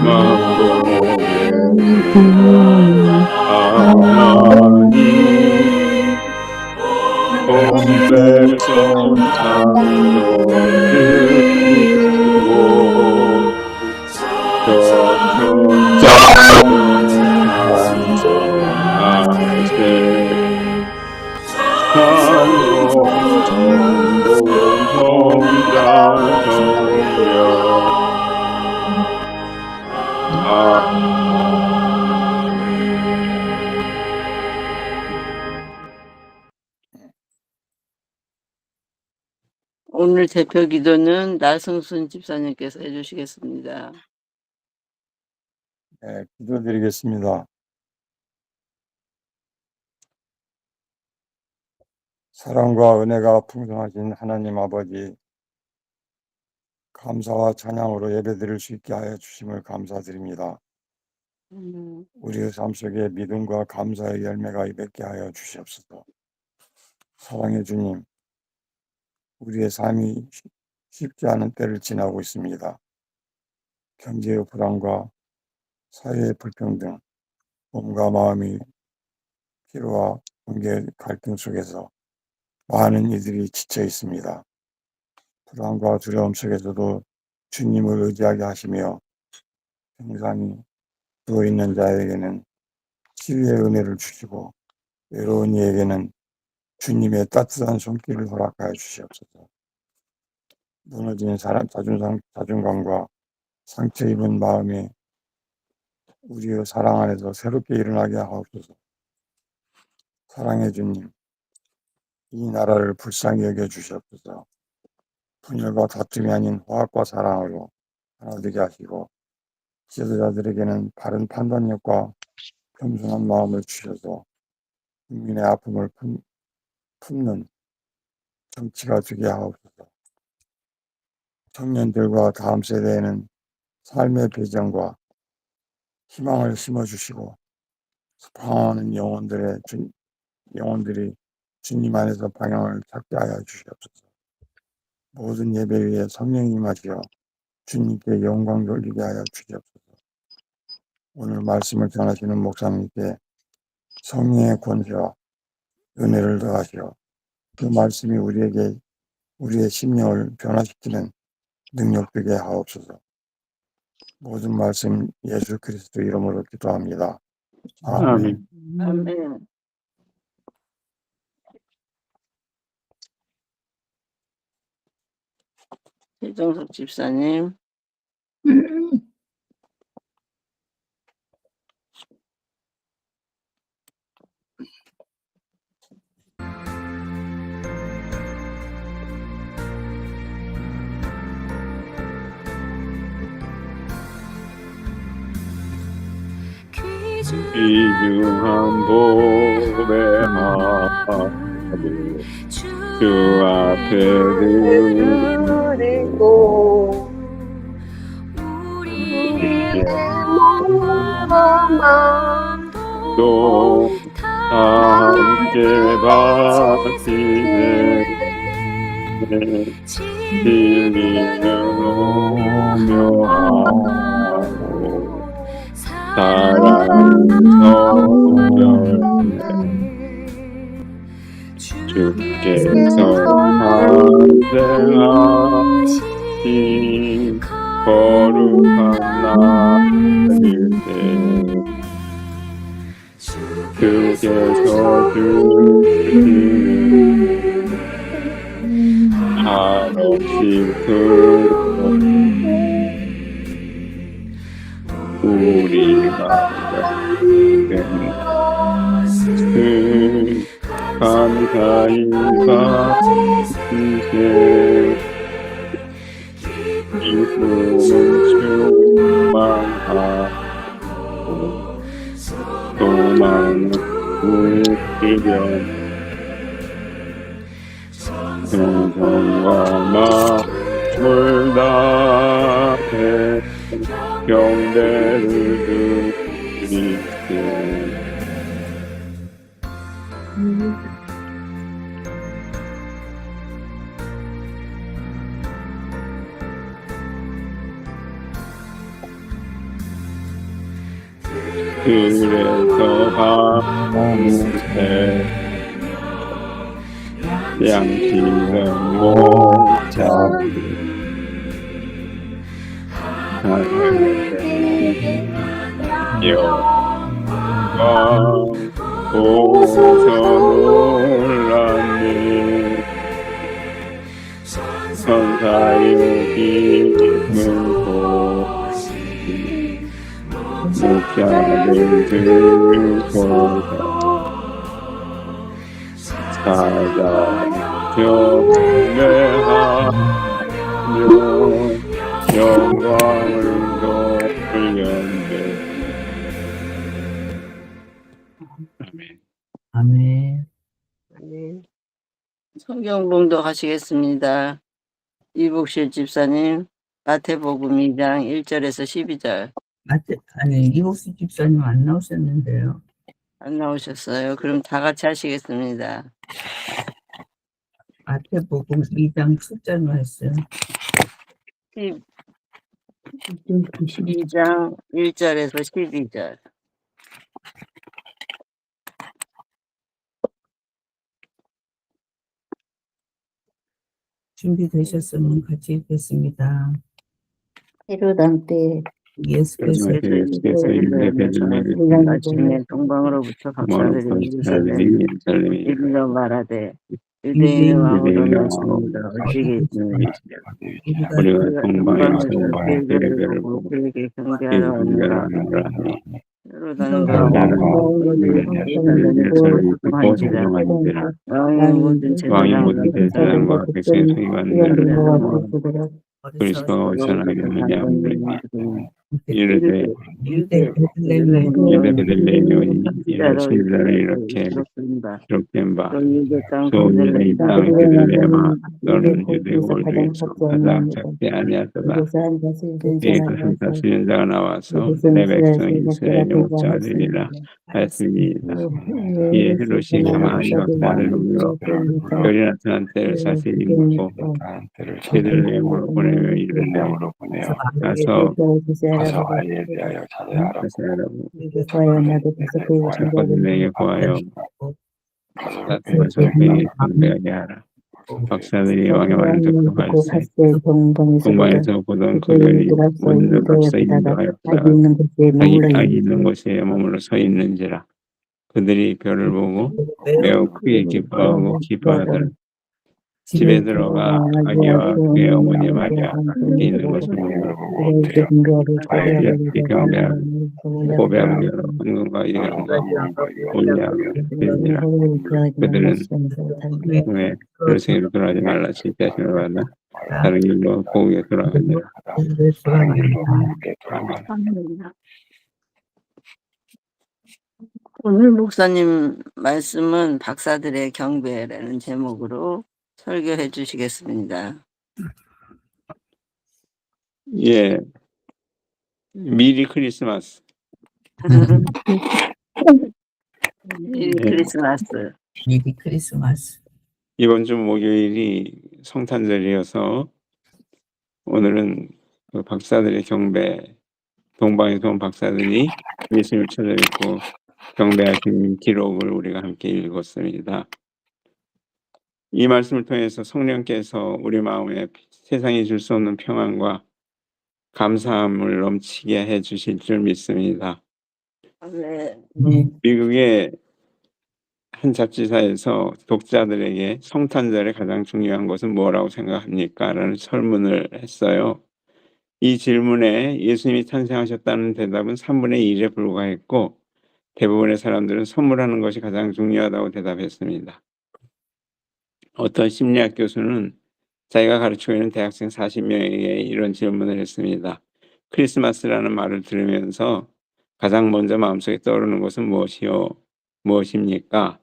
하나님 본배선 창조주시고 천천하세 오늘 대표 기도는 나성순 집사님께서 해주시겠습니다. 네, 기도드리겠습니다. 사랑과 은혜가 풍성하신 하나님 아버지, 감사와 찬양으로 예배드릴 수 있게 하여 주심을 감사드립니다. 우리의 삶 속에 믿음과 감사의 열매가 맺게 하여 주시옵소서. 사랑의 주님, 우리의 삶이 쉽지 않은 때를 지나고 있습니다. 경제의 불안과 사회의 불평등, 몸과 마음이 피로와 관계 갈등 속에서 많은 이들이 지쳐 있습니다. 불안과 두려움 속에서도 주님을 의지하게 하시며 평상이 누워있는 자에게는 치유의 은혜를 주시고 외로운 이에게는 주님의 따뜻한 손길을 허락하여 주시옵소서. 무너진 자존감과 상처 입은 마음에 우리의 사랑 안에서 새롭게 일어나게 하옵소서. 사랑의 주님, 이 나라를 불쌍히 여겨 주시옵소서. 분열과 다툼이 아닌 화합과 사랑으로 하나 되게 하시고 지도자들에게는 바른 판단력과 겸손한 마음을 주셔서 국민의 아픔을 품는 정치가 되게 하옵소서. 청년들과 다음 세대에는 삶의 배경과 희망을 심어주시고 방황하는 영혼들이 주님 안에서 방향을 찾게 하여 주시옵소서. 모든 예배 위에 성령이 임하시어 주님께 영광 돌리게 하여 주시옵소서. 오늘 말씀을 전하시는 목사님께 성령의 권세와 은혜를 더하시어 그 말씀이 우리의 심령을 변화시키는 능력 되게 하옵소서. 모든 말씀 예수 그리스도 이름으로 기도합니다. 아멘. 아멘. 최정석 집사님. 귀중한 보배 하고 주 앞에 드리고 우리의 몸과 마음도 함께 바치네 진리는 오묘하고 사랑은 성결해 주께서 탄생하신 거룩한 날일때 주께서 주시는 한없이 우리가 감사히 받으세 기쁨은 충만하고 소망은 울리면 성성과 마음을 다해 경배를 드리세 그래서 밤새 양식은 못 잡고 영광 보서 놀랐네. 선사의 기쁨 목자를 들고서 찾아 경배하며 영광을 돌렸네. 아멘. 아멘. 성경 봉독하시겠습니다. 이복실 집사님, 마태복음 2장 1절에서 12절. 아니, 이옥수 집사님 안 나오셨는데요. 안 나오셨어요. 그럼 다 같이 하시겠습니다. 마태복음 2장 7절 말씀. 2장 1절에서 12절. 준비되셨으면 같이 읽겠습니다. 헤로당 때 예수께서 아침에 동방으로부터 박사들이 예루살렘에 이르러 말하되 유대인의 왕으로 나십니다. 어찌게 있느냐. 우리가 동방에서 길들을 보고 그에게 경배하러 왔노라. 헤로다는가 왕의 모든 제사장과 백성의 소임하는 그리스도가 어디서나 이르느냐 이르되 베들레헴이 이런 신들을 이렇게 기록된 바 또 유대 이 땅 베들레헴아 너는 유대 올 중에서 가장 작지 아니하도다. 그 다스리는 자가 나와서 내 백성 이스라엘의 목자가 되리라 하였습니다. 이에 헤롯이 가만히 박사를 누려 별이 나타난 때를 자세히 묻고 베들레헴으로 보내며 이르되 가서 아이에 대하여 자세하라고 백성들에게 구하여 같은 성경에 경배하게 하라. 박사들이 왕의 말을 듣고 갈새 동방에서 보던 그 별이 모든 앞서 인도하였다가 아기 있는 곳에 머물러 서 있는지라. 그들이 별을 보고 매우 크게 기뻐하고 기뻐하더라. 집에 들어가 아기와 그의 어머니 마리아 함께 있는 것을 보고 아이에게 경배하고 고백하며 황금과 이름과 올리하고 드리니라. 그들은 왜 별생이로 돌아가지 말라 실패하심을 받아 다른 길로 고국에 돌아가니라. 오늘 목사님 말씀은 박사들의 경배라는 제목으로 설교해 주시겠습니다. 예, 미리 크리스마스. 미리 크리스마스. 미리 크리스마스. 이번 주 목요일이 성탄절이어서 오늘은 그 박사들의 경배, 동방에서 온 박사들이 예수님을 찾아뵙고 경배하신 기록을 우리가 함께 읽었습니다. 이 말씀을 통해서 성령께서 우리 마음에 세상이 줄 수 없는 평안과 감사함을 넘치게 해 주실 줄 믿습니다. 미국의 한 잡지사에서 독자들에게 성탄절에 가장 중요한 것은 뭐라고 생각합니까? 라는 설문을 했어요. 이 질문에 예수님이 탄생하셨다는 대답은 3분의 1에 불과했고 대부분의 사람들은 선물하는 것이 가장 중요하다고 대답했습니다. 어떤 심리학 교수는 자기가 가르치고 있는 대학생 40명에게 이런 질문을 했습니다. 크리스마스라는 말을 들으면서 가장 먼저 마음속에 떠오르는 것은 무엇입니까?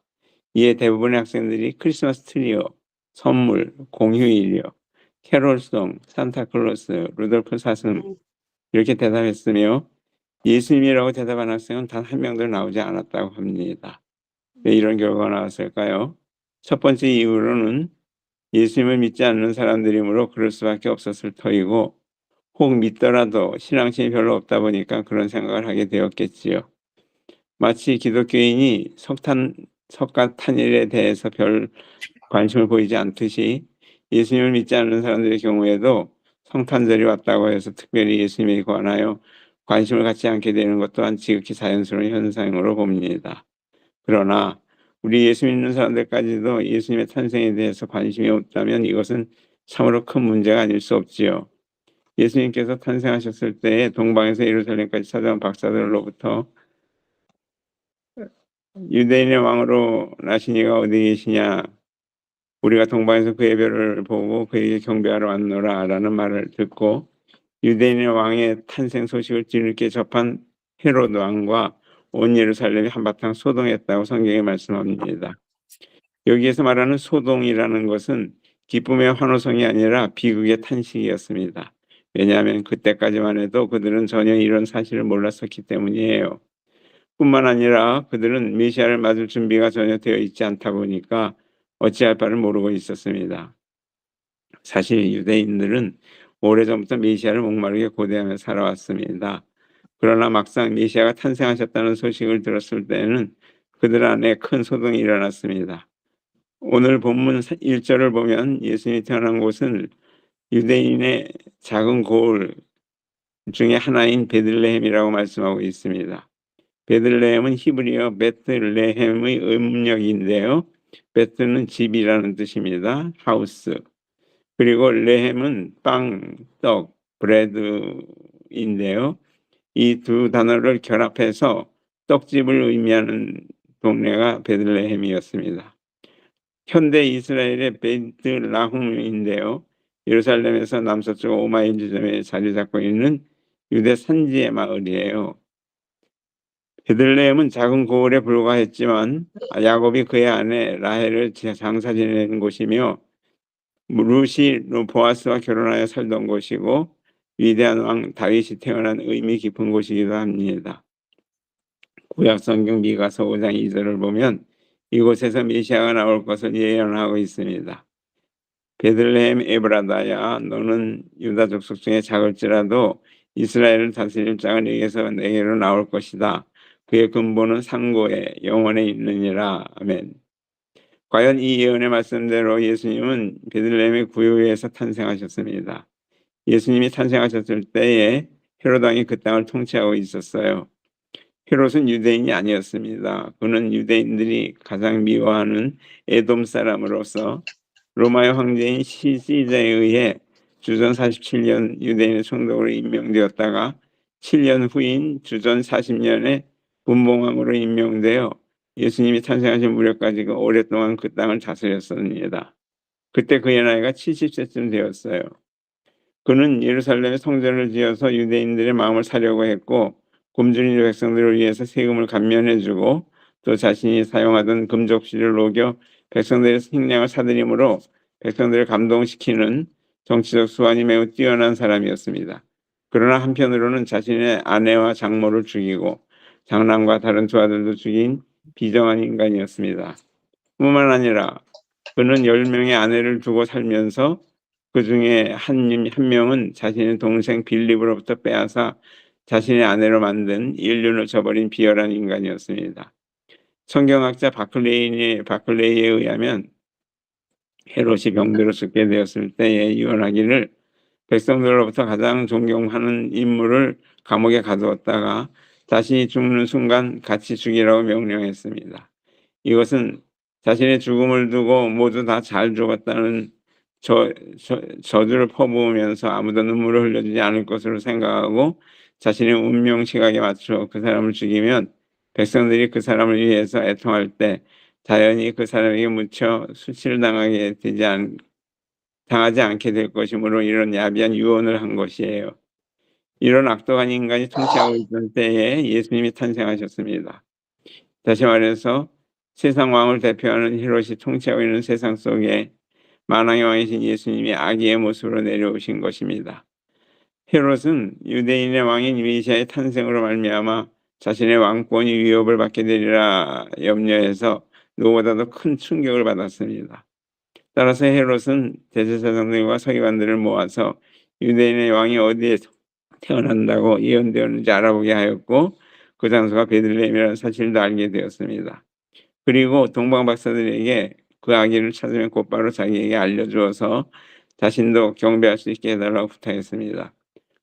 이에 대부분의 학생들이 크리스마스 트리요, 선물, 공휴일이요, 캐롤송, 산타클로스, 루돌프 사슴 이렇게 대답했으며 예수님이라고 대답한 학생은 단 한 명도 나오지 않았다고 합니다. 왜 이런 결과가 나왔을까요? 첫 번째 이유로는 예수님을 믿지 않는 사람들이므로 그럴 수밖에 없었을 터이고 혹 믿더라도 신앙심이 별로 없다 보니까 그런 생각을 하게 되었겠지요. 마치 기독교인이 석가탄일에 대해서 별 관심을 보이지 않듯이 예수님을 믿지 않는 사람들의 경우에도 성탄절이 왔다고 해서 특별히 예수님에 관하여 관심을 갖지 않게 되는 것 또한 지극히 자연스러운 현상으로 봅니다. 그러나 우리 예수 믿는 사람들까지도 예수님의 탄생에 대해서 관심이 없다면 이것은 참으로 큰 문제가 아닐 수 없지요. 예수님께서 탄생하셨을 때에 동방에서 예루살렘까지 찾아온 박사들로부터 유대인의 왕으로 나신 이가 어디 계시냐, 우리가 동방에서 그의 별을 보고 그에게 경배하러 왔노라 라는 말을 듣고 유대인의 왕의 탄생 소식을 뒤늦게 접한 헤로드 왕과 온 예루살렘이 한바탕 소동했다고 성경에 말씀합니다. 여기에서 말하는 소동이라는 것은 기쁨의 환호성이 아니라 비극의 탄식이었습니다. 왜냐하면 그때까지만 해도 그들은 전혀 이런 사실을 몰랐었기 때문이에요. 뿐만 아니라 그들은 메시아를 맞을 준비가 전혀 되어 있지 않다 보니까 어찌할 바를 모르고 있었습니다. 사실 유대인들은 오래전부터 메시아를 목마르게 고대하며 살아왔습니다. 그러나 막상 메시아가 탄생하셨다는 소식을 들었을 때는 그들 안에 큰 소동이 일어났습니다. 오늘 본문 1절을 보면 예수님이 태어난 곳은 유대인의 작은 고을 중에 하나인 베들레헴이라고 말씀하고 있습니다. 베들레헴은 히브리어 베틀레헴의 음력인데요. 베트는 집이라는 뜻입니다. 하우스. 그리고 레헴은 빵, 떡, 브레드인데요. 이 두 단어를 결합해서 떡집을 의미하는 동네가 베들레헴이었습니다. 현대 이스라엘의 베들라훔인데요. 예루살렘에서 남서쪽 5마일 지점에 자리 잡고 있는 유대 산지의 마을이에요. 베들레헴은 작은 고을에 불과했지만 야곱이 그의 아내 라헬을 장사 지내는 곳이며 루시 보아스와 결혼하여 살던 곳이고 위대한 왕 다윗이 태어난 의미 깊은 곳이기도 합니다. 구약성경 미가서 5장 2절을 보면 이곳에서 메시아가 나올 것을 예언하고 있습니다. 베들레헴 에브라다야, 너는 유다 족속 중에 작을지라도 이스라엘을 다스릴 자가 내게로 나올 것이다. 그의 근본은 상고에 영원에 있느니라. 아멘. 과연 이 예언의 말씀대로 예수님은 베들레헴의 구유에서 탄생하셨습니다. 예수님이 탄생하셨을 때에 헤롯 왕이 그 땅을 통치하고 있었어요. 헤롯은 유대인이 아니었습니다. 그는 유대인들이 가장 미워하는 에돔 사람으로서 로마의 황제인 시시자에 의해 주전 47년 유대인의 총독으로 임명되었다가 7년 후인 주전 40년에 분봉왕으로 임명되어 예수님이 탄생하신 무렵까지 오랫동안 그 땅을 다스렸습니다. 그때 그의 나이가 70세쯤 되었어요. 그는 예루살렘에 성전을 지어서 유대인들의 마음을 사려고 했고 굶주린 백성들을 위해서 세금을 감면해주고 또 자신이 사용하던 금접시를 녹여 백성들의 식량을 사들이므로 백성들을 감동시키는 정치적 수완이 매우 뛰어난 사람이었습니다. 그러나 한편으로는 자신의 아내와 장모를 죽이고 장남과 다른 두 아들도 죽인 비정한 인간이었습니다. 뿐만 아니라 그는 10명의 아내를 두고 살면서 그 중에 한 명은 자신의 동생 빌립으로부터 빼앗아 자신의 아내로 만든 인륜을 저버린 비열한 인간이었습니다. 성경학자 바클레이에 의하면 헤롯이 병들어 죽게 되었을 때에 유언하기를 백성들로부터 가장 존경하는 인물을 감옥에 가두었다가 자신이 죽는 순간 같이 죽이라고 명령했습니다. 이것은 자신의 죽음을 두고 모두 다 잘 죽었다는 저주를 퍼부으면서 아무도 눈물을 흘려주지 않을 것으로 생각하고 자신의 운명 시각에 맞춰 그 사람을 죽이면 백성들이 그 사람을 위해서 애통할 때 자연히 그 사람에게 묻혀 수치를 당하지 않게 될 것이므로 이런 야비한 유언을 한 것이에요. 이런 악독한 인간이 통치하고 있던 때에 예수님이 탄생하셨습니다. 다시 말해서 세상 왕을 대표하는 헤롯이 통치하고 있는 세상 속에 만왕의 왕이신 예수님이 아기의 모습으로 내려오신 것입니다. 헤롯은 유대인의 왕인 메시아의 탄생으로 말미암아 자신의 왕권이 위협을 받게 되리라 염려해서 누구보다도 큰 충격을 받았습니다. 따라서 헤롯은 대제사장들과 서기관들을 모아서 유대인의 왕이 어디에 태어난다고 예언되었는지 알아보게 하였고 그 장소가 베들레헴이라는 사실도 알게 되었습니다. 그리고 동방 박사들에게 그 아기를 찾으면 곧바로 자기에게 알려주어서 자신도 경배할 수 있게 해달라고 부탁했습니다.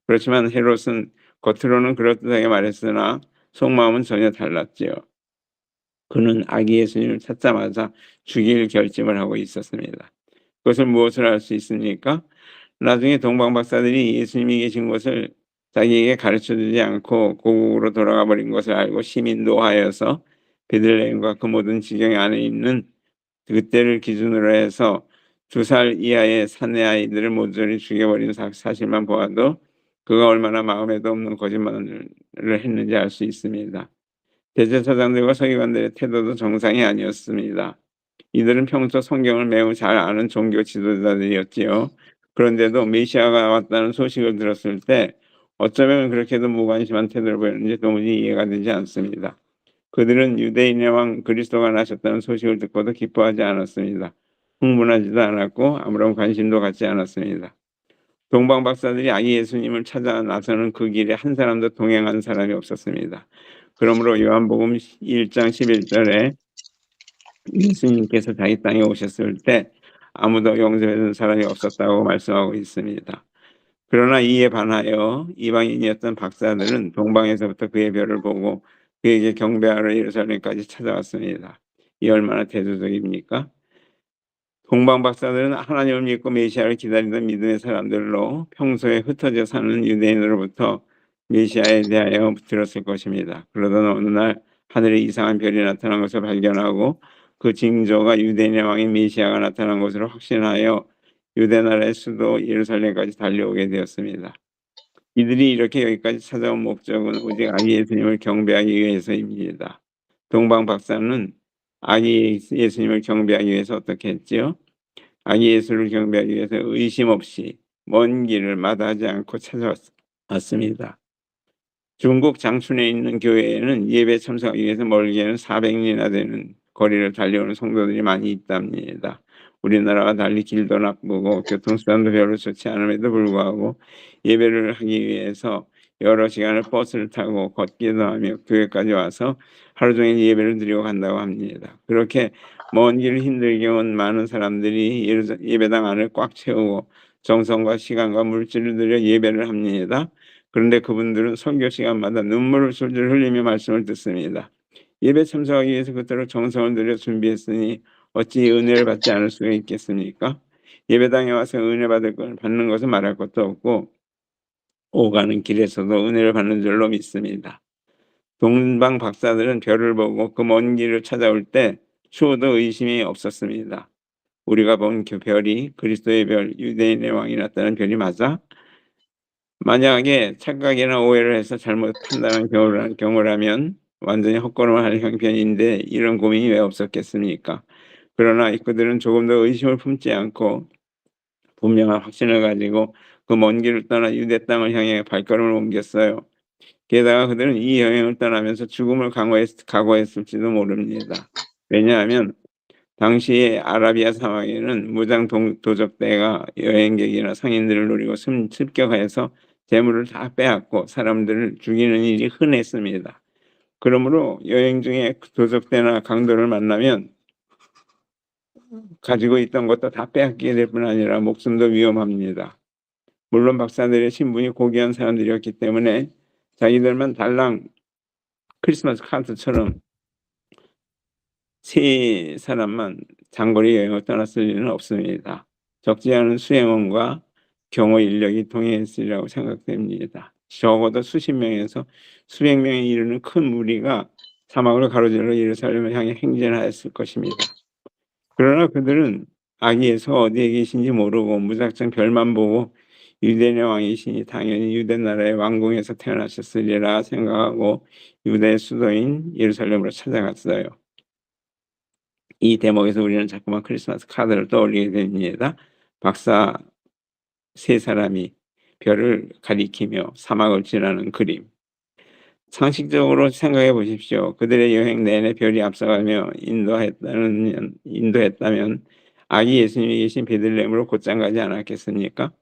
그렇지만 헤롯은 겉으로는 그럴듯하게 말했으나 속마음은 전혀 달랐지요. 그는 아기 예수님을 찾자마자 죽일 결심을 하고 있었습니다. 그것을 무엇을 알 수 있습니까? 나중에 동방 박사들이 예수님이 계신 곳을 자기에게 가르쳐주지 않고 고국으로 돌아가 버린 것을 알고 심히 노하여서 베들레헴과 그 모든 지경 안에 있는 그때를 기준으로 해서 2살 이하의 사내 아이들을 모조리 죽여버린 사실만 보아도 그가 얼마나 마음에도 없는 거짓말을 했는지 알 수 있습니다. 대제사장들과 서기관들의 태도도 정상이 아니었습니다. 이들은 평소 성경을 매우 잘 아는 종교 지도자들이었지요. 그런데도 메시아가 왔다는 소식을 들었을 때 어쩌면 그렇게도 무관심한 태도를 보였는지 도무지 이해가 되지 않습니다. 그들은 유대인의 왕 그리스도가 나셨다는 소식을 듣고도 기뻐하지 않았습니다. 흥분하지도 않았고 아무런 관심도 갖지 않았습니다. 동방 박사들이 아기 예수님을 찾아 나서는 그 길에 한 사람도 동행한 사람이 없었습니다. 그러므로 요한복음 1장 11절에 예수님께서 자기 땅에 오셨을 때 아무도 용서해준 사람이 없었다고 말씀하고 있습니다. 그러나 이에 반하여 이방인이었던 박사들은 동방에서부터 그의 별을 보고 그에게 경배하러 예루살렘까지 찾아왔습니다. 이 얼마나 대조적입니까? 동방 박사들은 하나님을 믿고 메시아를 기다리던 믿음의 사람들로 평소에 흩어져 사는 유대인으로부터 메시아에 대하여 들었을 것입니다. 그러던 어느 날 하늘에 이상한 별이 나타난 것을 발견하고 그 징조가 유대인의 왕인 메시아가 나타난 것으로 확신하여 유대 나라의 수도 예루살렘까지 달려오게 되었습니다. 이들이 이렇게 여기까지 찾아온 목적은 오직 아기 예수님을 경배하기 위해서입니다. 동방 박사는 아기 예수님을 경배하기 위해서 어떻게 했지요? 아기 예수를 경배하기 위해서 의심 없이 먼 길을 마다하지 않고 찾아왔습니다. 중국 장춘에 있는 교회에는 예배 참석하기 위해서 멀게는 400리나 되는 거리를 달려오는 성도들이 많이 있답니다. 우리나라와 달리 길도 나쁘고 교통수단도 별로 좋지 않음에도 불구하고 예배를 하기 위해서 여러 시간을 버스를 타고 걷기도 하며 교회까지 와서 하루 종일 예배를 드리고 간다고 합니다. 그렇게 먼 길을 힘들게 온 많은 사람들이 예배당 안을 꽉 채우고 정성과 시간과 물질을 들여 예배를 합니다. 그런데 그분들은 설교 시간마다 눈물을 술술 흘리며 말씀을 듣습니다. 예배 참석하기 위해서 그토록 정성을 들여 준비했으니 어찌 은혜를 받지 않을 수가 있겠습니까? 예배당에 와서 은혜 받는 것은 말할 것도 없고 오가는 길에서도 은혜를 받는 줄로 믿습니다. 동방 박사들은 별을 보고 그 먼 길을 찾아올 때 추호도 의심이 없었습니다. 우리가 본 그 별이 그리스도의 별, 유대인의 왕이 났다는 별이 맞아? 만약에 착각이나 오해를 해서 잘못 판단한 경우라면 완전히 헛걸음할 형편인데 이런 고민이 왜 없었겠습니까? 그러나 그들은 조금 더 의심을 품지 않고 분명한 확신을 가지고 그 먼 길을 떠나 유대 땅을 향해 발걸음을 옮겼어요. 게다가 그들은 이 여행을 떠나면서 죽음을 각오했을지도 모릅니다. 왜냐하면 당시의 아라비아 사막에는 무장 도적대가 여행객이나 상인들을 노리고 습격해서 재물을 다 빼앗고 사람들을 죽이는 일이 흔했습니다. 그러므로 여행 중에 도적대나 강도를 만나면 가지고 있던 것도 다 빼앗기게 될 뿐 아니라 목숨도 위험합니다. 물론 박사들의 신분이 고귀한 사람들이었기 때문에 자기들만 달랑 크리스마스 카드처럼 세 사람만 장거리 여행을 떠났을 일은 없습니다. 적지 않은 수행원과 경호 인력이 동행했으리라고 생각됩니다. 적어도 수십 명에서 수백 명에 이르는 큰 무리가 사막을 가로질러 예루살렘을 향해 행진하였을 것입니다. 그러나 그들은 아기에서 어디에 계신지 모르고 무작정 별만 보고 유대인의 왕이시니 당연히 유대 나라의 왕궁에서 태어나셨으리라 생각하고 유대의 수도인 예루살렘으로 찾아갔어요. 이 대목에서 우리는 자꾸만 크리스마스 카드를 떠올리게 됩니다. 박사 세 사람이 별을 가리키며 사막을 지나는 그림. 상식적으로 생각해 보십시오. 그들의 여행 내내 별이 앞서가며 인도했다면 아기 예수님이 계신 베들레헴으로 곧장 가지 않았겠습니까?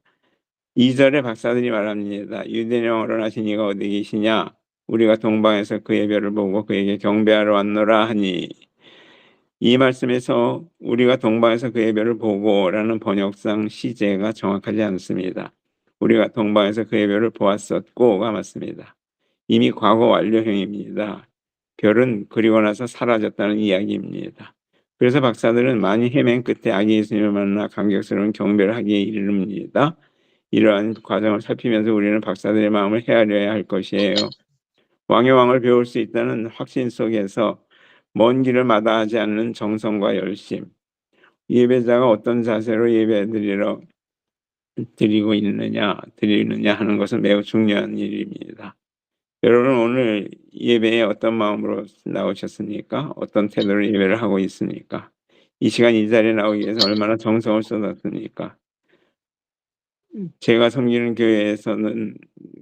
2절에 박사들이 말합니다. 유대인의 왕으로 나신 이가 어디 계시냐? 우리가 동방에서 그의 별을 보고 그에게 경배하러 왔노라 하니, 이 말씀에서 우리가 동방에서 그의 별을 보고라는 번역상 시제가 정확하지 않습니다. 우리가 동방에서 그의 별을 보았었고가 맞습니다. 이미 과거 완료형입니다. 별은 그리고 나서 사라졌다는 이야기입니다. 그래서 박사들은 많이 헤맨 끝에 아기 예수님을 만나 감격스러운 경배를 하기에 이릅니다. 이러한 과정을 살피면서 우리는 박사들의 마음을 헤아려야 할 것이에요. 왕의 왕을 배울 수 있다는 확신 속에서 먼 길을 마다하지 않는 정성과 열심, 예배자가 어떤 자세로 드리고 드리느냐 하는 것은 매우 중요한 일입니다. 여러분, 오늘 예배에 어떤 마음으로 나오셨습니까? 어떤 태도로 예배를 하고 있습니까? 이 시간 이 자리에 나오기 위해서 얼마나 정성을 쏟았습니까? 제가 섬기는 교회에서는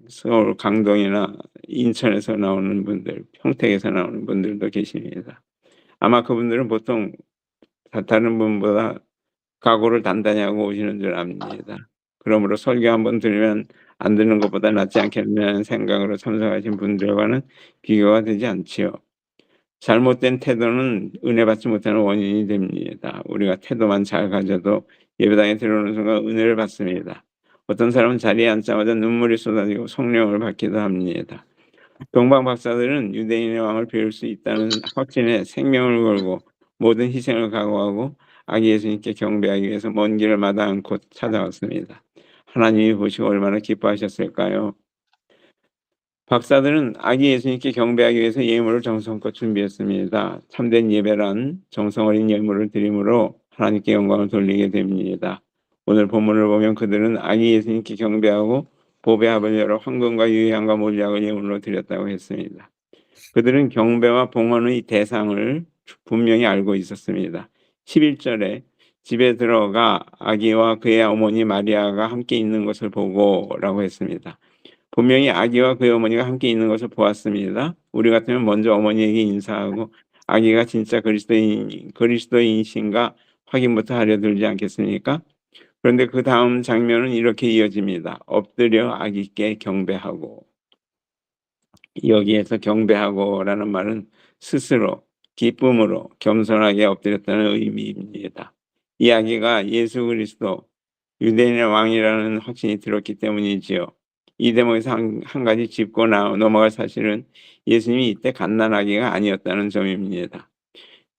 서울 강동이나 인천에서 나오는 분들, 평택에서 나오는 분들도 계십니다. 아마 그분들은 보통 다른 분보다 각오를 단단히 하고 오시는 줄 압니다. 그러므로 설교 한번 들으면 안 듣는 것보다 낫지 않겠냐는 생각으로 참석하신 분들과는 비교가 되지 않지요. 잘못된 태도는 은혜 받지 못하는 원인이 됩니다. 우리가 태도만 잘 가져도 예배당에 들어오는 순간 은혜를 받습니다. 어떤 사람은 자리에 앉자마자 눈물이 쏟아지고 성령을 받기도 합니다. 동방 박사들은 유대인의 왕을 배울 수 있다는 확신에 생명을 걸고 모든 희생을 각오하고 아기 예수님께 경배하기 위해서 먼 길을 마다 않고 찾아왔습니다. 하나님이 보시고 얼마나 기뻐하셨을까요? 박사들은 아기 예수님께 경배하기 위해서 예물을 정성껏 준비했습니다. 참된 예배란 정성 어린 예물을 드림으로 하나님께 영광을 돌리게 됩니다. 오늘 본문을 보면 그들은 아기 예수님께 경배하고 보배 합을 열어 황금과 유향과 몰약을 예물로 드렸다고 했습니다. 그들은 경배와 봉헌의 대상을 분명히 알고 있었습니다. 11절에 집에 들어가 아기와 그의 어머니 마리아가 함께 있는 것을 보고라고 했습니다. 분명히 아기와 그의 어머니가 함께 있는 것을 보았습니다. 우리 같으면 먼저 어머니에게 인사하고 아기가 진짜 그리스도인이신가 확인부터 하려 들지 않겠습니까? 그런데 그 다음 장면은 이렇게 이어집니다. 엎드려 아기께 경배하고. 여기에서 경배하고라는 말은 스스로 기쁨으로 겸손하게 엎드렸다는 의미입니다. 이 아기가 예수 그리스도 유대인의 왕이라는 확신이 들었기 때문이지요. 이 대목에서 한 가지 짚고 넘어갈 사실은 예수님이 이때 갓난아기가 아니었다는 점입니다.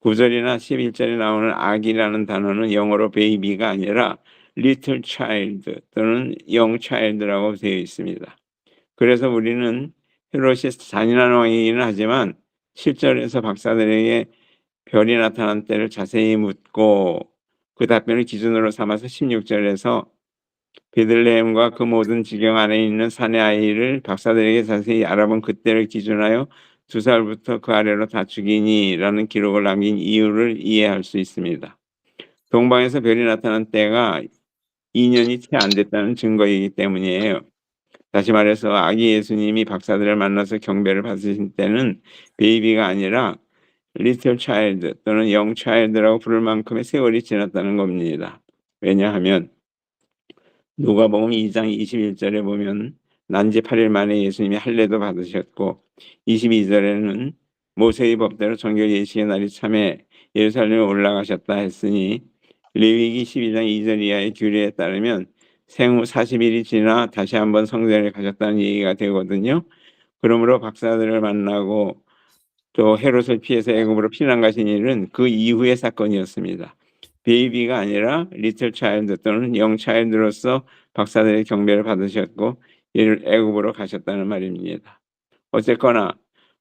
9절이나 11절에 나오는 아기라는 단어는 영어로 베이비가 아니라 little child 또는 young child라고 되어 있습니다. 그래서 우리는 헤롯이 잔인한 왕이기는 하지만 7절에서 박사들에게 별이 나타난 때를 자세히 묻고 그 답변을 기준으로 삼아서 16절에서 베들레헴과 그 모든 지경 안에 있는 산의 아이를 박사들에게 자세히 알아본 그때를 기준하여 2살부터 그 아래로 다 죽이니라는 기록을 남긴 이유를 이해할 수 있습니다. 동방에서 별이 나타난 때가 2년이 채 안 됐다는 증거이기 때문이에요. 다시 말해서 아기 예수님이 박사들을 만나서 경배를 받으신 때는 베이비가 아니라 little child 또는 young child라고 부를 만큼의 세월이 지났다는 겁니다. 왜냐하면 누가복음 2장 21절에 보면 난지 8일 만에 예수님이 할례도 받으셨고 22절에는 모세의 법대로 정결 예식의 날이 참에 예루살렘에 올라가셨다 했으니 레위기 12장 2절 이하의 규례에 따르면 생후 40일이 지나 다시 한번 성전에 가셨다는 얘기가 되거든요. 그러므로 박사들을 만나고 또 헤롯을 피해서 애굽으로 피난 가신 일은 그 이후의 사건이었습니다. 베이비가 아니라 리틀 차일드 또는 영 차일드로서 박사들의 경배를 받으셨고 애굽으로 가셨다는 말입니다. 어쨌거나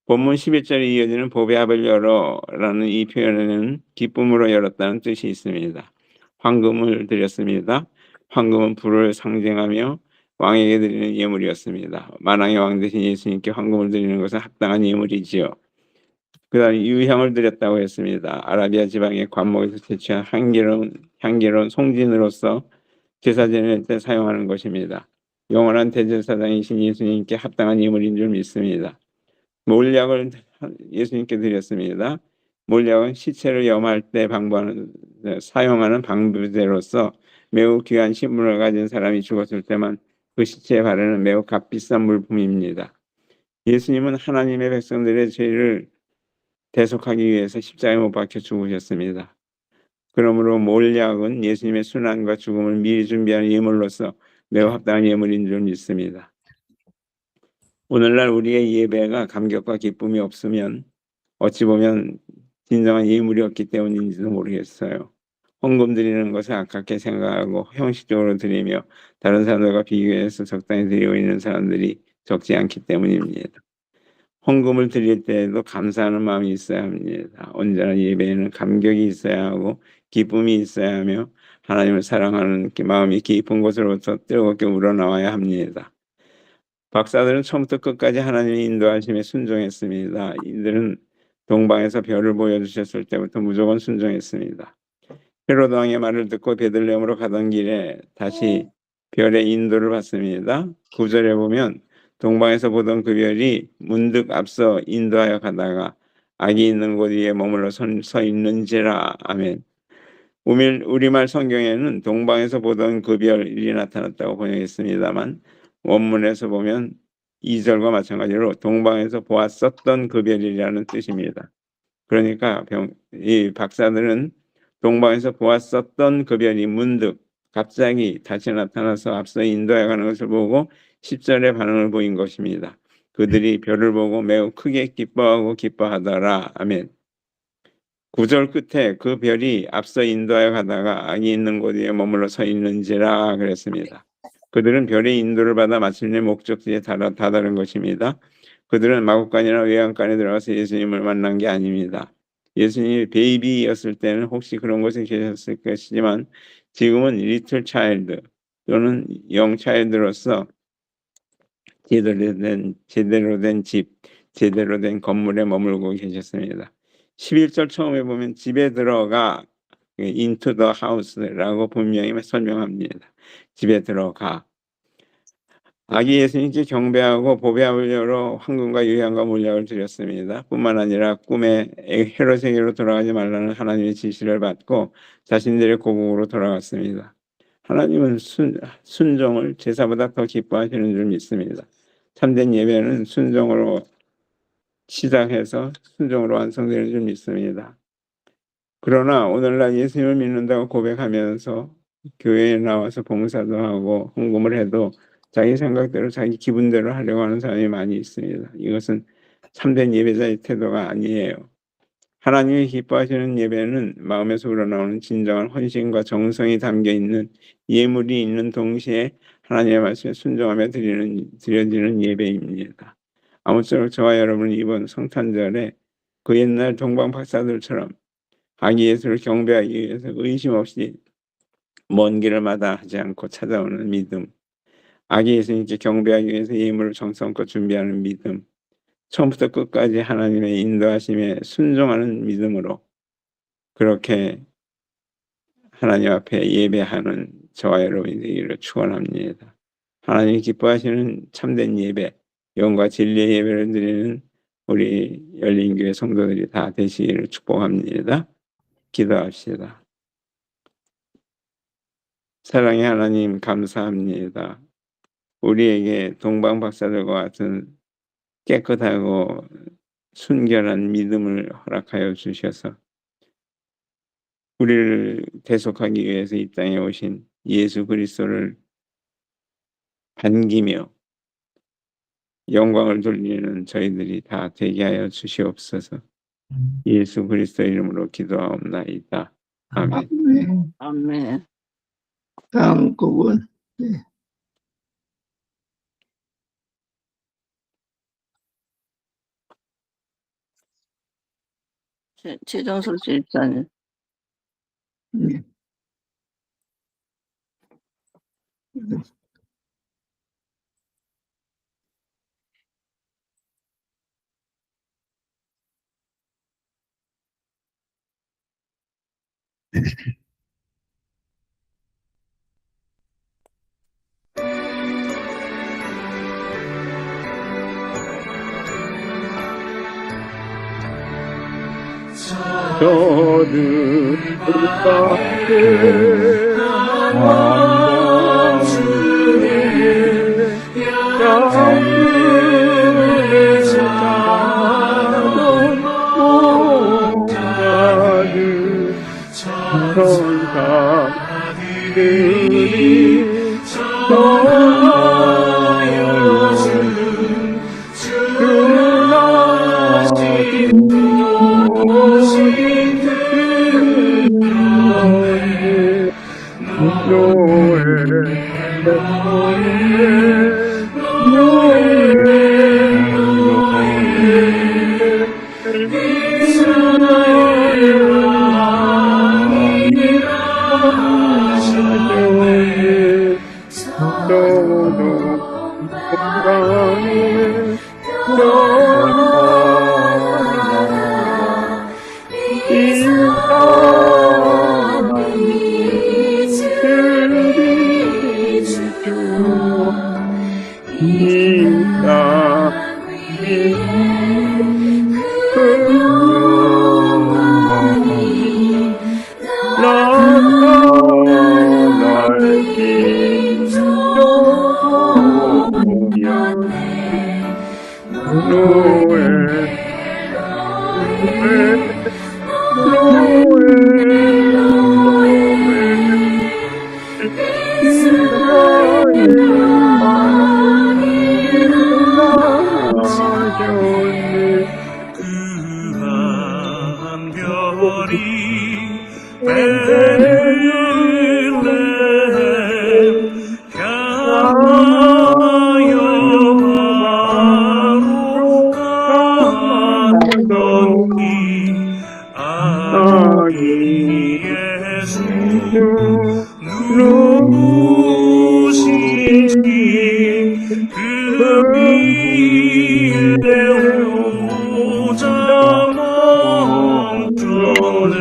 본문 11절에 이어지는 보배 합을 열어라는 이 표현에는 기쁨으로 열었다는 뜻이 있습니다. 황금을 드렸습니다. 황금은 불을 상징하며 왕에게 드리는 예물이었습니다. 만왕의 왕 대신 예수님께 황금을 드리는 것은 합당한 예물이지요. 그 다음에 유향을 드렸다고 했습니다. 아라비아 지방의 관목에서 채취한 향기로운 송진으로서 제사 지낼 때 사용하는 것입니다. 영원한 대제사장이신 예수님께 합당한 예물인 줄 믿습니다. 몰약을 예수님께 드렸습니다. 몰약은 시체를 염할 때 사용하는 방부제로서 매우 귀한 신분을 가진 사람이 죽었을 때만 그 시체에 바르는 매우 값비싼 물품입니다. 예수님은 하나님의 백성들의 죄를 대속하기 위해서 십자가에 못 박혀 죽으셨습니다. 그러므로 몰약은 예수님의 순환과 죽음을 미리 준비한 예물로서 매우 합당한 예물인 줄 믿습니다. 오늘날 우리의 예배가 감격과 기쁨이 없으면 어찌 보면 진정한 예물이었기 때문인지도 모르겠어요. 헌금 드리는 것을 아깝게 생각하고 형식적으로 드리며 다른 사람들과 비교해서 적당히 드리고 있는 사람들이 적지 않기 때문입니다. 헌금을 드릴 때에도 감사하는 마음이 있어야 합니다. 언제나 예배에는 감격이 있어야 하고 기쁨이 있어야 하며 하나님을 사랑하는 마음이 깊은 곳으로부터 뜨겁게 우러나와야 합니다. 박사들은 처음부터 끝까지 하나님의 인도하심에 순종했습니다. 이들은 동방에서 별을 보여주셨을 때부터 무조건 순종했습니다. 헤로드 왕의 말을 듣고 베들레헴으로 가던 길에 다시 별의 인도를 받습니다. 9절에 보면 동방에서 보던 그 별이 문득 앞서 인도하여 가다가 악이 있는 곳 위에 머물러 서 있는지라. 아멘. 우리말 성경에는 동방에서 보던 그 별이 나타났다고 번역했습니다만 원문에서 보면 2절과 마찬가지로 동방에서 보았었던 그 별이라는 뜻입니다. 그러니까 이 박사들은 동방에서 보았었던 그 별이 문득 갑자기 다시 나타나서 앞서 인도해 가는 것을 보고 10절의 반응을 보인 것입니다. 그들이 별을 보고 매우 크게 기뻐하고 기뻐하더라. 아멘. 9절 끝에 그 별이 앞서 인도하여 가다가 악이 있는 곳 위에 머물러 서 있는지라 그랬습니다. 그들은 별의 인도를 받아 마침내 목적지에 다다른 것입니다. 그들은 마구간이나 외양간에 들어가서 예수님을 만난 게 아닙니다. 예수님이 베이비였을 때는 혹시 그런 곳에 계셨을 것이지만 지금은 리틀 차일드 또는 영 차일드로서 제대로 된 집, 제대로 된 건물에 머물고 계셨습니다. 11절 처음에 보면 집에 들어가 into the house라고 분명히 설명합니다. 집에 들어가. 아기 예수님께 경배하고 보배하려고 황금과 유향과 몰약을 드렸습니다. 뿐만 아니라 꿈에 헤롯에게로 돌아가지 말라는 하나님의 지시를 받고 자신들의 고국으로 돌아갔습니다. 하나님은 순종을 제사보다 더 기뻐하시는 줄 믿습니다. 참된 예배는 순종으로 시작해서 순종으로 완성되는 줄 믿습니다. 그러나 오늘날 예수님을 믿는다고 고백하면서 교회에 나와서 봉사도 하고 헌금을 해도 자기 생각대로 자기 기분대로 하려고 하는 사람이 많이 있습니다. 이것은 참된 예배자의 태도가 아니에요. 하나님이 기뻐하시는 예배는 마음에서 우러나오는 진정한 헌신과 정성이 담겨있는 예물이 있는 동시에 하나님의 말씀에 순종하며 드려지는 예배입니다. 아무쪼록 저와 여러분은 이번 성탄절에 그 옛날 동방 박사들처럼 아기 예수를 경배하기 위해서 의심 없이 먼 길을 마다하지 않고 찾아오는 믿음, 아기 예수님께 경배하기 위해서 예물을 정성껏 준비하는 믿음, 처음부터 끝까지 하나님의 인도하심에 순종하는 믿음으로 그렇게 하나님 앞에 예배하는 저와 여러분이 되기를 축원합니다. 하나님이 기뻐하시는 참된 예배, 영과 진리의 예배를 드리는 우리 열린교회 성도들이 다 되시기를 축복합니다. 기도합시다. 사랑의 하나님 감사합니다. 우리에게 동방 박사들과 같은 깨끗하고 순결한 믿음을 허락하여 주셔서 우리를 대속하기 위해서 이 땅에 오신 예수 그리스도를 반기며 영광을 돌리는 저희들이 다 되게 하여 주시옵소서. 예수 그리스도 이름으로 기도하옵나이다. 아멘. 아멘. 다음 곡은 최정석 집사님. 네. 저들 가운데 한번 주의 향기를 그한 별이 베들레헴 향하여 바로 가던 길 아기 예수 누구시니 그 위에 오자 멈춰네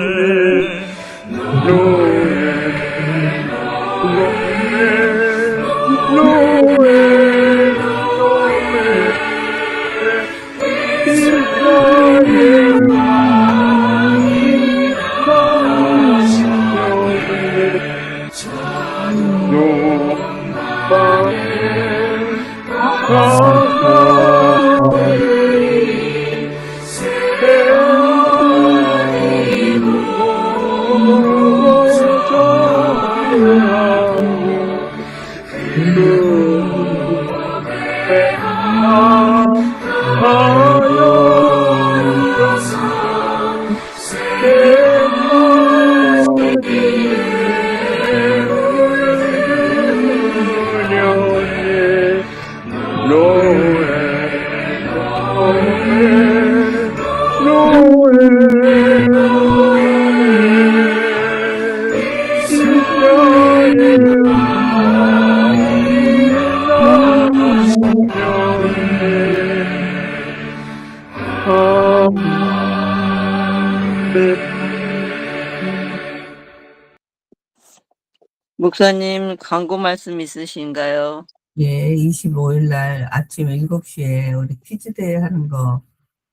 목사님, 광고 말씀 있으신가요? 예, 25일 날 아침 7시에 우리 퀴즈대회 하는 거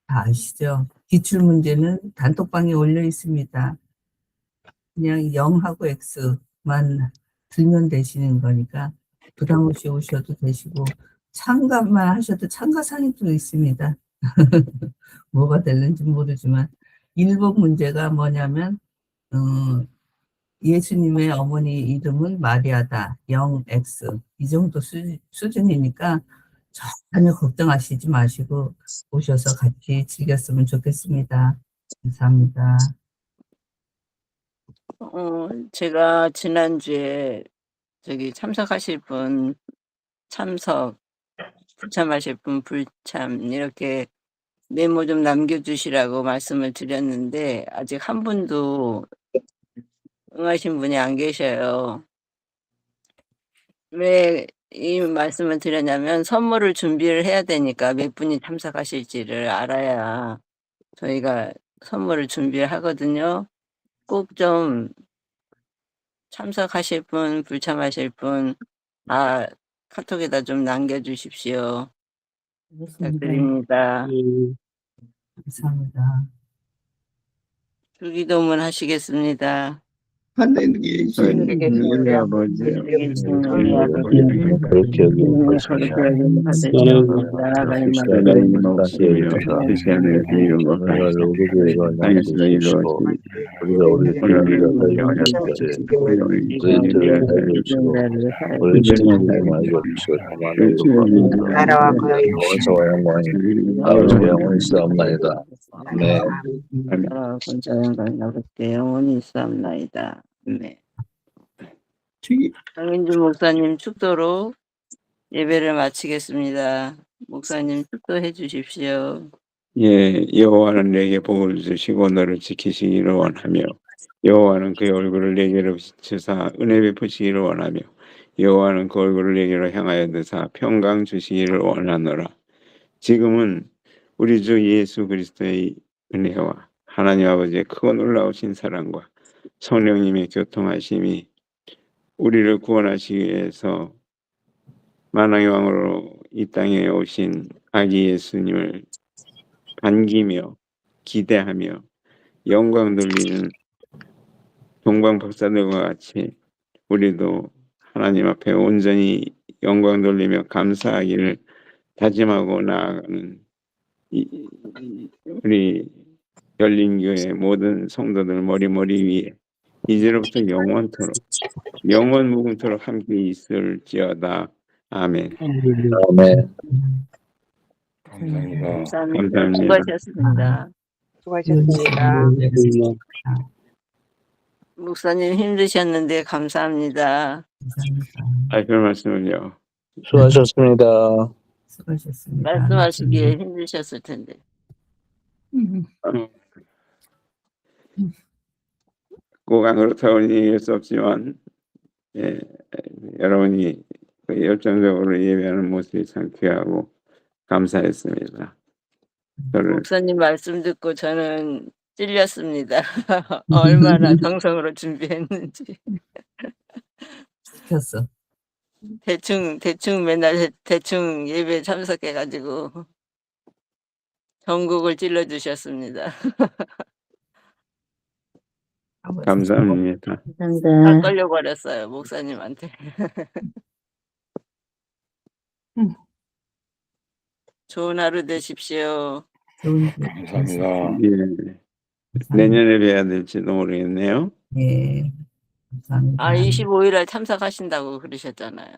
다 아시죠? 기출문제는 단톡방에 올려 있습니다. 그냥 0하고 X만 들면 되시는 거니까 부담 없이 오셔도 되시고 참가만 하셔도 참가상이 또 있습니다. 뭐가 될는지 모르지만 1번 문제가 뭐냐면 예수님의 어머니 이름은 마리아다. 0X. 이 정도 수준이니까 전혀 걱정하시지 마시고 오셔서 같이 즐겼으면 좋겠습니다. 감사합니다. 제가 지난주에 참석하실 분 불참하실 분 불참 이렇게 메모 좀 남겨주시라고 말씀을 드렸는데 아직 한 분도 응하신 분이 안 계셔요. 왜 이 말씀을 드렸냐면 선물을 준비를 해야 되니까 몇 분이 참석하실지를 알아야 저희가 선물을 준비를 하거든요. 꼭 좀 참석하실 분, 불참하실 분 다 카톡에다 좀 남겨주십시오. 부탁드립니다. 감사합니다. 주기도문 하시겠습니다. 하나님 계신 우리 아버지, 그렇게 여기는 것이며 나라가 시간을 땅에 주사 이런 것 오늘 우리교회가 나눠주시고 우리가 우리 주님과 살려주시되 우리 뜻을 살려주시고 우리 친구들이 많이 주시고 다만 나라와 고향이 원서와 영광이 아버지와 영원히 있사옵나이다. 아멘. 나라와 권세와 영광이 아버지께 영원히 있사옵나이다. 네. 강민주 목사님 축도로 예배를 마치겠습니다. 목사님 축도해 주십시오. 예, 여호와는 내게 복을 주시고 너를 지키시기를 원하며 여호와는 그의 얼굴을 내게로 비추사 은혜 베푸시기를 원하며 여호와는 그 얼굴을 내게로 향하여 드사 평강 주시기를 원하노라. 지금은 우리 주 예수 그리스도의 은혜와 하나님 아버지의 크고 놀라우신 사랑과 성령님의 교통하심이 우리를 구원하시기 위해서 만왕의 왕으로 이 땅에 오신 아기 예수님을 반기며 기대하며 영광 돌리는 동방 박사들과 같이 우리도 하나님 앞에 온전히 영광 돌리며 감사하기를 다짐하고 나아가는 우리 열린교회 모든 성도들 머리 위에 이제로부터 영원토록 영원 무궁토록 함께 있을지어다. 아멘. 아멘. 감사합니다. 감사합니다. 감사합니다. 수고하셨습니다. 목사님 힘드셨는데 감사합니다. 별 말씀을요. 수고하셨습니다. 수고하셨습니다. 말씀하시기에 힘드셨을 텐데. 꼭 안 그렇다고 얘기할 수 없지만 여러분이 열정적으로 예배하는 모습이 참 귀하고 감사했습니다. 저를 목사님 말씀 듣고 저는 찔렸습니다. 얼마나 정성으로 준비했는지. 시켰어. 대충 맨날 대충 예배 참석해가지고 전국을 찔러주셨습니다. 감사합니다. 다 감사합니다. 걸려버렸어요, 목사님한테. 좋은 하루 되십시오. 감사합니다. 예, 내년에 뵈야 될지도 모르겠네요. 네. 감사합니다. 25일에 참석하신다고 그러셨잖아요.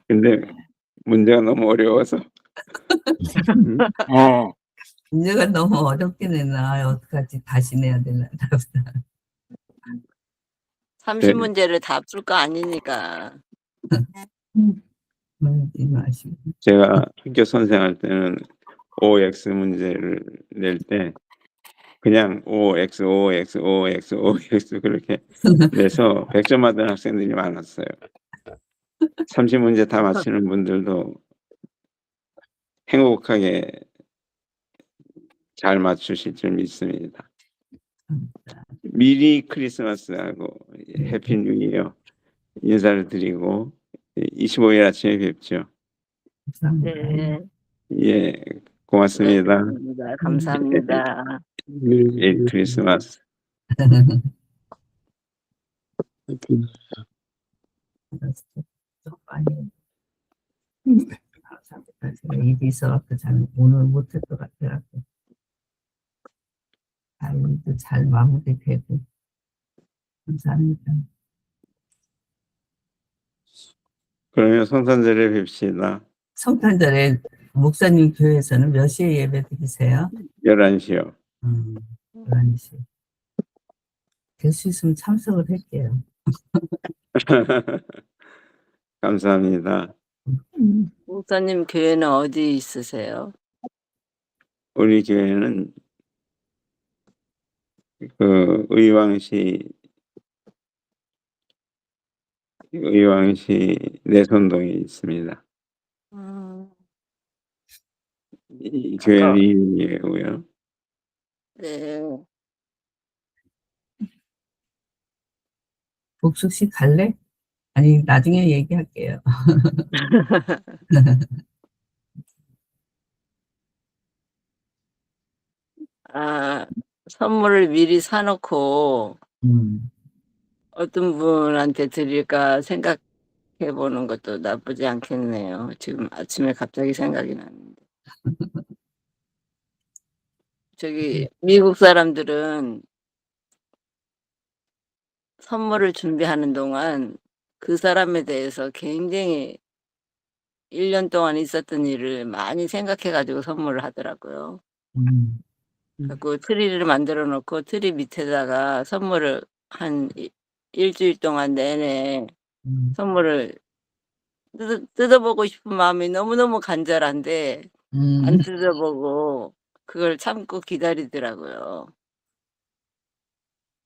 근데 문제가 너무 어려워서 문제가 너무 어렵게 내나 어떡하지 다시 내야 되나 30문제를 다 풀 거 아니니까. 그러지 마시고. 제가 학교 선생할 때는 OX 문제를 낼 때 그냥 OX 그렇게 내서 100점 받은 학생들이 많았어요. 30문제 다 맞히는 분들도 행복하게 잘 맞추실 줄 믿습니다. 미리 크리스마스하고 해피 뉴 이어 인사를 드리고 25일 아침에 뵙죠. 네. 예, 고맙습니다. 감사합니다. 메리 크리스마스. 제가 일이 있어갖고 잘 오늘 못할 것 같아갖고 잘 마무리되고 감사합니다. 그러면 성탄절에 뵙시다. 성탄절에 목사님 교회에서는 몇 시에 예배 드리세요? 11시요. 11시. 될 수 있으면 참석을 할게요. 감사합니다. 목사님 교회는 어디 있으세요? 우리 교회는 그 의왕시 내선동에 있습니다. 이 교회는 이름이고요. 네. 복숙 씨 갈래? 아니 나중에 얘기할게요. 선물을 미리 사놓고 음. 어떤 분한테 드릴까 생각해 보는 것도 나쁘지 않겠네요. 지금 아침에 갑자기 생각이 났는데. 저기 미국 사람들은 선물을 준비하는 동안 그 사람에 대해서 굉장히 1년 동안 있었던 일을 많이 생각해 가지고 선물을 하더라고요. 그리고 트리를 만들어 놓고 트리 밑에다가 선물을 한 일주일 동안 내내 선물을 뜯어보고 싶은 마음이 너무너무 간절한데 안 뜯어보고 그걸 참고 기다리더라고요.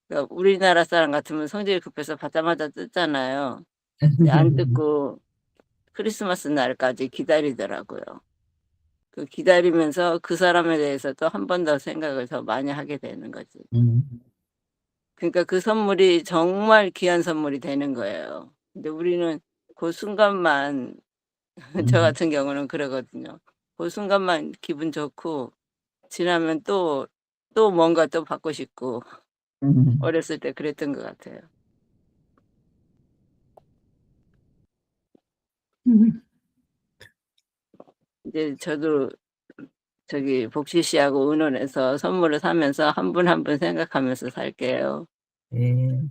그러니까 우리나라 사람 같으면 성질이 급해서 받자마자 뜯잖아요. 근데 안 뜯고 크리스마스 날까지 기다리더라고요. 그 기다리면서 그 사람에 대해서 또 한 번 더 생각을 더 많이 하게 되는 거지. 그러니까 그 선물이 정말 귀한 선물이 되는 거예요. 근데 우리는 그 순간만 저 같은 경우는 그러거든요. 그 순간만 기분 좋고 지나면 또 뭔가 또 받고 싶고 어렸을 때 그랬던 것 같아요. 이제 저도 저기 복시 씨하고 의논해서 선물을 사면서 한 분 한 분 생각하면서 살게요. 예.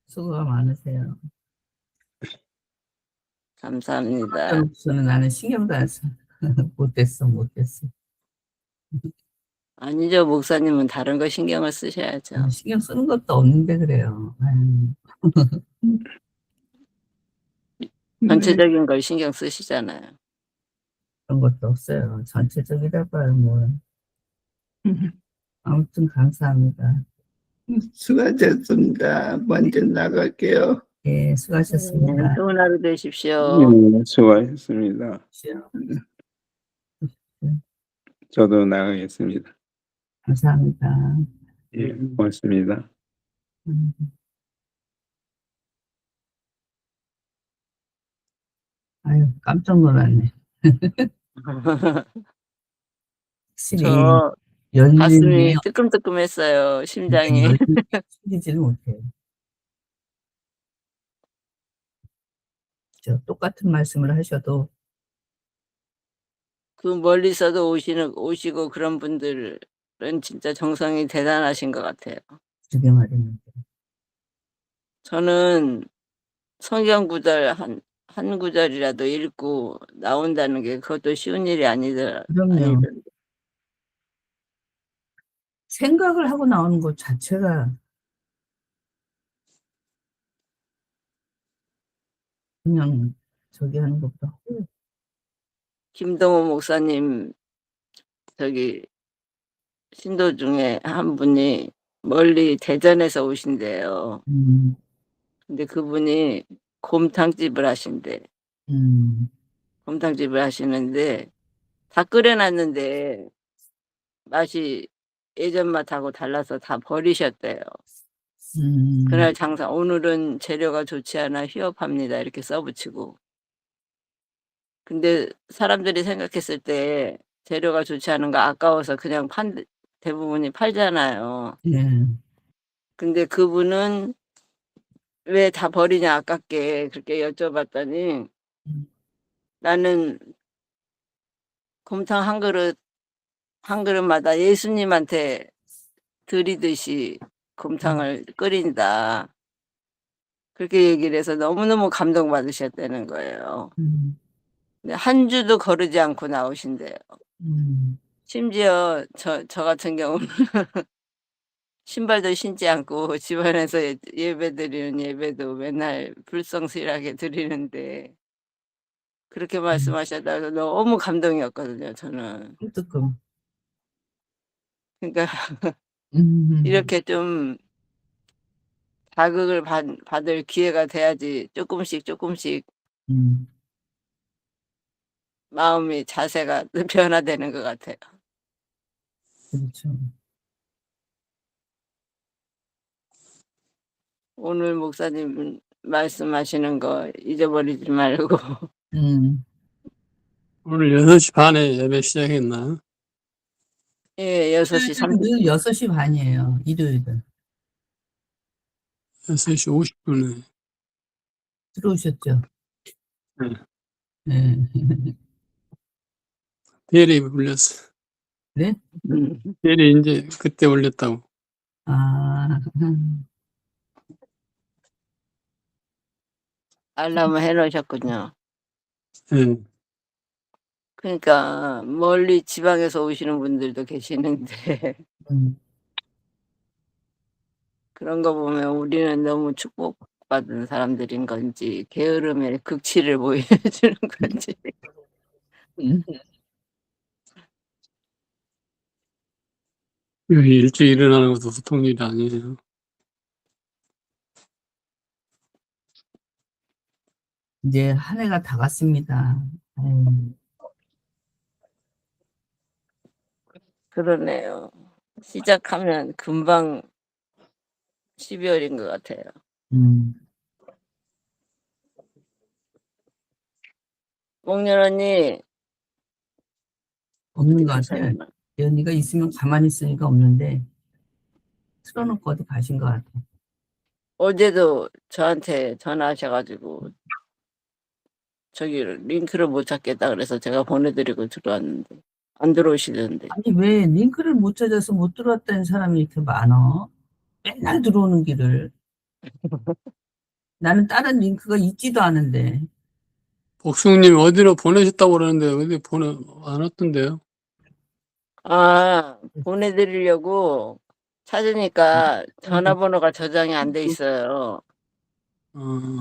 수고가 많으세요. 감사합니다. 무슨 나는 신경도 안 써. 못됐어. 아니죠. 목사님은 다른 거 신경을 쓰셔야죠. 신경 쓰는 것도 없는데 그래요. 아유, 전체적인 걸 신경 쓰시잖아요. 그런 것도 없어요. 전체적이라고요, 뭐. 아무튼 감사합니다. 수고하셨습니다. 먼저 나갈게요. 예, 수고하셨습니다. 좋은 하루 되십시오. 수고하셨습니다. 저도 나가겠습니다. 감사합니다. 예, 고맙습니다. 아유, 깜짝 놀랐네. 확실히 저 열림이 가슴이 뜨끔뜨끔했어요. 심장이. 숨기지를 못해요. 저 똑같은 말씀을 하셔도 그 멀리서도 오시고 그런 분들은 진짜 정성이 대단하신 것 같아요. 그게 말입니다. 저는 성경 구절 한 구절이라도 읽고 나온다는 게 그것도 쉬운 일이 그럼요. 아니던데. 생각을 하고 나오는 것 자체가 그냥 저기 하는 것보다 김동호 목사님 저기 신도 중에 한 분이 멀리 대전에서 오신대요. 근데 그분이 곰탕집을 하신대. 곰탕집을 하시는데 다 끓여놨는데 맛이 예전 맛하고 달라서 다 버리셨대요. 그날 장사 오늘은 재료가 좋지 않아 휴업합니다 이렇게 써붙이고. 근데 사람들이 생각했을 때 재료가 좋지 않은 거 아까워서 그냥 대부분이 팔잖아요. 예. 근데 그분은 왜 다 버리냐 아깝게 그렇게 여쭤봤더니 나는 곰탕 한 그릇마다 예수님한테 드리듯이 곰탕을 끓인다. 그렇게 얘기를 해서 너무너무 감동받으셨다는 거예요. 근데 한 주도 거르지 않고 나오신대요. 심지어 저 같은 경우는 신발도 신지 않고 집안에서 예배 드리는 예배도 맨날 불성실하게 드리는데 그렇게 말씀하셨다고 너무 감동이었거든요, 저는. 뜨끔. 그러니까 이렇게 좀 자극을 받을 기회가 돼야지 조금씩 마음이 자세가 변화되는 것 같아요. 그렇죠. 오늘 목사님 말씀하시는 거 잊어버리지 말고. 오늘 6시 반에 예배 시작했나? 예, 6시 30분. 늘 6시 반이에요. 일요일은. 6시 50분에. 들어오셨죠? 네. 네. 대리 올렸어. 네? 대리 이제 그때 올렸다고. 아, 알람을 해놓으셨군요. 네. 그러니까 멀리 지방에서 오시는 분들도 계시는데 그런 거 보면 우리는 너무 축복받은 사람들인 건지 게으름의 극치를 보여주는 건지. 여기 일찍 일어나는 것도 보통 일이 아니에요. 이제 한 해가 다 갔습니다. 그러네요. 시작하면 금방 12월인 것 같아요. 목련 언니, 없는 것 같아요. 연희가 있으면 가만히 있으니까 없는데 틀어놓고 어디 가신 것 같아요. 어제도 저한테 전화하셔가지고 저기 링크를 못 찾겠다 그래서 제가 보내드리고 들어왔는데 안 들어오시던데. 아니 왜 링크를 못 찾아서 못 들어왔다는 사람이 이렇게 많아? 맨날 들어오는 길을. 나는 다른 링크가 있지도 않은데. 복숭님 어디로 보내셨다고 그러는데 어디 안 왔던데요? 아, 보내드리려고 찾으니까 전화번호가 저장이 안 돼 있어요.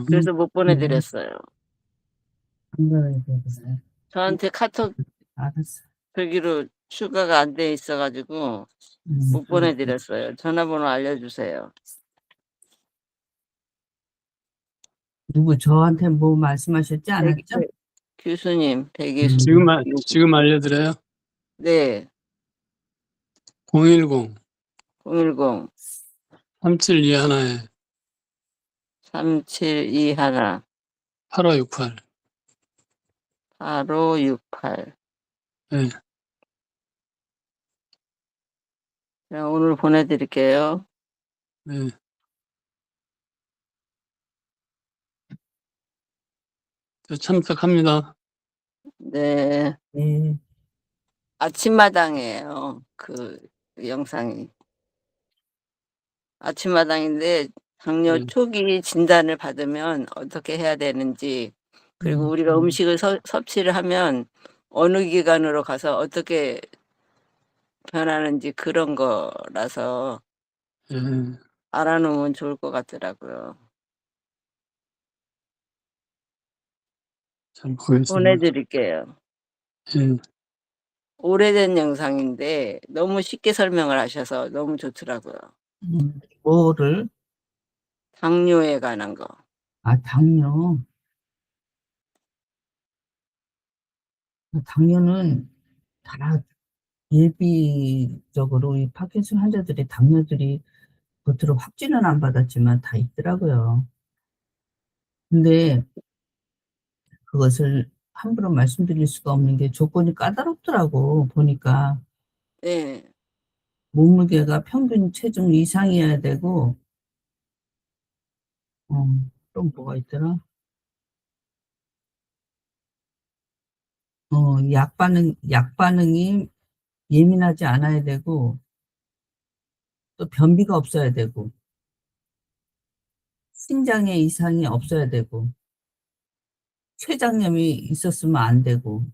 그래서 못 보내드렸어요. 저한테 카톡 알았어. 저기로 추가가 안 돼 있어가지고 못 보내드렸어요. 전화번호 알려주세요. 누구 저한테 뭐 말씀하셨지 않았죠? 교수님, 백예수. 지금 알려드려요. 네, 010 010 3721에 3721 8568. 8568. 네. 자, 오늘 보내드릴게요. 네. 저 참석합니다. 네, 네. 아침마당이에요. 그 영상이. 아침마당인데 당뇨 초기 진단을 받으면 어떻게 해야 되는지, 그리고 우리가 음식을 섭취를 하면 어느 기관으로 가서 어떻게 변하는지 그런 거라서 예. 알아놓으면 좋을 것 같더라고요. 잘 보겠습니다. 보내드릴게요. 예. 오래된 영상인데 너무 쉽게 설명을 하셔서 너무 좋더라고요. 뭐를? 당뇨에 관한 거. 아, 당뇨. 당뇨는 다 예비적으로 이 파킨슨 환자들이 당뇨들이 겉으로 확진은 안 받았지만 다 있더라고요. 근데 그것을 함부로 말씀드릴 수가 없는 게 조건이 까다롭더라고 보니까. 네. 몸무게가 평균 체중 이상이어야 되고, 또 뭐가 있더라? 약 반응이 예민하지 않아야 되고, 또 변비가 없어야 되고, 신장에 이상이 없어야 되고, 췌장염이 있었으면 안 되고,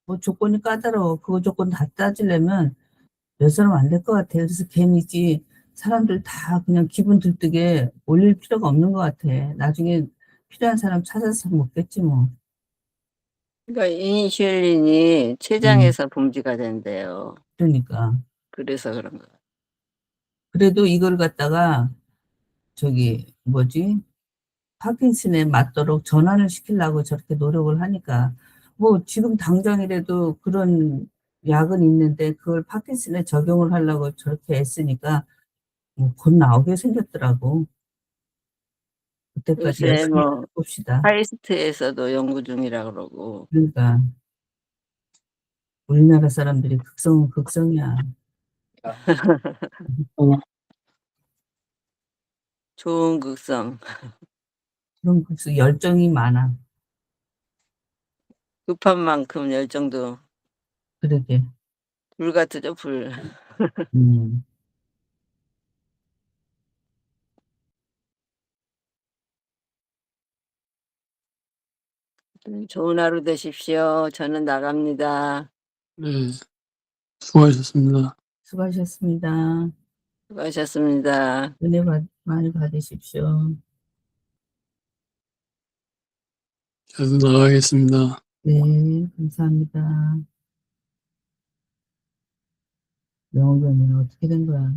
뭐 조건이 까다로워. 그거 조건 다 따지려면 몇 사람 안 될 것 같아요. 그래서 괜히지 사람들 다 그냥 기분 들뜨게 올릴 필요가 없는 것 같아. 나중에 필요한 사람 찾아서 먹겠지 뭐. 그러니까 이니슐린이 췌장에서 분비가 된대요. 그러니까. 그래서 그런 거예요. 그래도 이걸 갖다가 저기 뭐지? 파킨슨에 맞도록 전환을 시키려고 저렇게 노력을 하니까 뭐 지금 당장이라도 그런 약은 있는데 그걸 파킨슨에 적용을 하려고 저렇게 애쓰니까 뭐 곧 나오게 생겼더라고. 그때까지 요새 열심히 뭐 봅시다. 카이스트에서도 연구 중이라 그러고. 그러니까 우리나라 사람들이 극성은 극성이야. 좋은 극성. 그런 극성 열정이 많아. 급한 만큼 열정도 그러게. 불 같으죠, 불. 좋은 하루 되십시오. 저는 나갑니다. 네. 수고하셨습니다. 수고하셨습니다. 수고하셨습니다. 은혜 많이 받으십시오. 저도 나가겠습니다. 네, 감사합니다. 명호견이는 어떻게 된 거야?